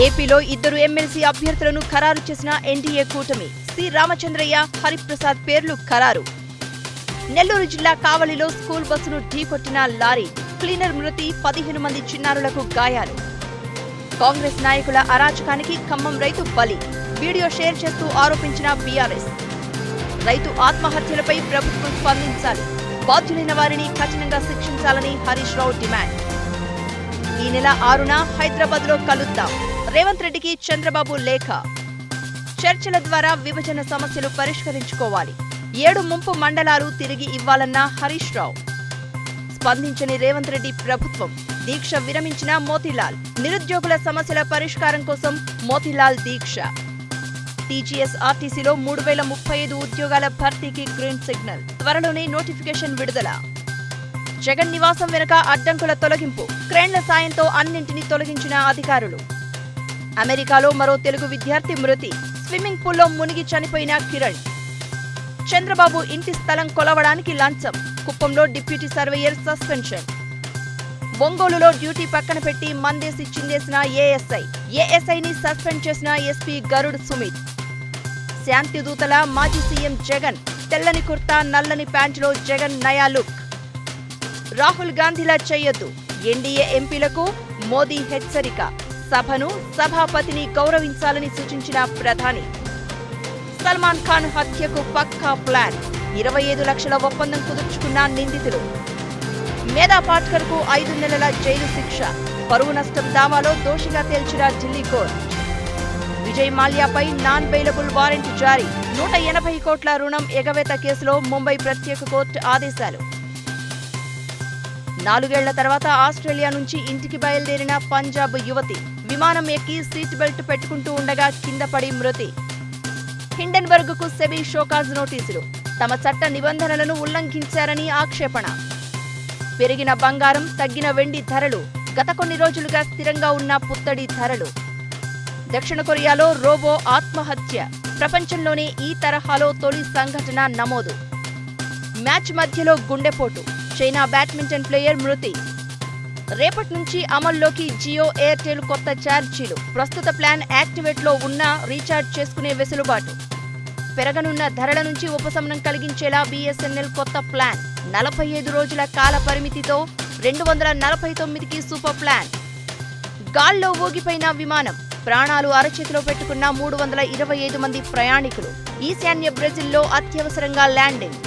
ఏపీలో ఇద్దరు ఎమ్మెల్సీ అభ్యర్థులను ఖరారు చేసిన ఎన్డీఏ కూటమి. సి రామచంద్రయ్య, హరిప్రసాద్ పేర్లు ఖరారు. నెల్లూరు జిల్లా కావలిలో స్కూల్ బస్సును ఢీకొట్టిన లారీ. క్లీనర్ మృతి, 15 మంది చిన్నారులకు గాయాలు. కాంగ్రెస్ నాయకుల అరాచకానికి ఖమ్మం రైతు బలి. వీడియో షేర్ చేస్తూ ఆరోపించిన బీఆర్ఎస్. రైతు ఆత్మహత్యలపై ప్రభుత్వం స్పందించాలి. బాధ్యులైన వారిని కఠినంగా శిక్షించాలని హరీష్ రావు డిమాండ్. ఈ నెల 6న హైదరాబాద్లో కలుద్దాం. రేవంత్ రెడ్డికి చంద్రబాబు లేఖ. చర్చల ద్వారా విభజన సమస్యలు పరిష్కరించుకోవాలి. 7 ముంపు మండలాలు తిరిగి ఇవ్వాలన్న హరీష్ రావు. స్పందించని రేవంత్ రెడ్డి ప్రభుత్వం. దీక్ష విరమించిన మోతీలాల్. నిరుద్యోగుల సమస్యల పరిష్కారం కోసం మోతీలాల్ దీక్ష. టీజీఎస్ ఆర్టీసీలో 3035 ఉద్యోగాల భర్తీకి గ్రీన్ సిగ్నల్. త్వరలోనే నోటిఫికేషన్ విడుదల. జగన్ నివాసం వెనుక అడ్డంకుల తొలగింపు. క్రేన్ల సాయంతో అన్నింటినీ తొలగించిన అధికారులు. అమెరికాలో మరో తెలుగు విద్యార్థి మృతి. స్విమ్మింగ్ పూల్లో మునిగి చనిపోయిన కిరణ్. చంద్రబాబు ఇంటి స్థలం కొలవడానికి లంచం. కుప్పంలో డిప్యూటీ సర్వేయర్ సస్పెన్షన్. ఒంగోలులో డ్యూటీ పక్కన పెట్టి మందేసి చిందేసిన ఏఎస్ఐని సస్పెండ్ చేసిన ఎస్పీ గరుడ్ సుమిత్. శాంతి దూతల మాజీ సీఎం జగన్. తెల్లని కుర్తా, నల్లని ప్యాంటులో జగన్ నయా లుక్. రాహుల్ గాంధీలా చేయొద్దు. ఎన్డీఏ ఎంపీలకు మోదీ హెచ్చరిక. సభను, సభాపతిని గౌరవించాలని సూచించిన ప్రధాని. సల్మాన్ ఖాన్ హత్యకు పక్కా ప్లాన్. 25 లక్షల ఒప్పందం కుదుర్చుకున్న నిందితులు. మేధా పాట్కర్ కు 5 నెలల జైలు శిక్ష. పరువు నష్టం దావాలో దోషిగా తేల్చిన ఢిల్లీ కోర్టు. విజయ్ మాల్యాపై నాన్ బెయిలబుల్ వారెంట్ జారీ. 180 కోట్ల రుణం ఎగవేత కేసులో ముంబై ప్రత్యేక కోర్టు ఆదేశాలు. 4 ఏళ్ల తర్వాత ఆస్ట్రేలియా నుంచి ఇంటికి బయలుదేరిన పంజాబ్ యువతి. విమానం ఎక్కి సీట్ బెల్ట్ పెట్టుకుంటూ ఉండగా కింద పడి మృతి. హిండెన్బర్గ్ కు సెబీ షోకాజ్ నోటీసులు. తమ చట్ట నిబంధనలను ఉల్లంఘించారని ఆక్షేపణ. పెరిగిన బంగారం, తగ్గిన వెండి ధరలు. గత కొన్ని రోజులుగా స్థిరంగా ఉన్న పుత్తడి ధరలు. దక్షిణ కొరియాలో రోబో ఆత్మహత్య. ప్రపంచంలోనే ఈ తరహాలో తొలి సంఘటన నమోదు. మ్యాచ్ మధ్యలో గుండెపోటు. చైనా బ్యాడ్మింటన్ ప్లేయర్ మృతి. రేపటి నుంచి అమల్లోకి జియో, ఎయిర్టెల్ కొత్త ఛార్జీలు. ప్రస్తుత ప్లాన్ యాక్టివేట్లో ఉన్నా రీఛార్జ్ చేసుకునే వెసులుబాటు. పెరగనున్న ధరల నుంచి ఉపశమనం కలిగించేలా బీఎస్ఎన్ఎల్ కొత్త ప్లాన్. 45 రోజుల కాల పరిమితితో 249కి సూపర్ ప్లాన్. గాల్లో ఊగిపోయిన విమానం. ప్రాణాలు అరచేతిలో పెట్టుకున్న 325 మంది ప్రయాణికులు. ఈశాన్య బ్రెజిల్లో అత్యవసరంగా ల్యాండింగ్.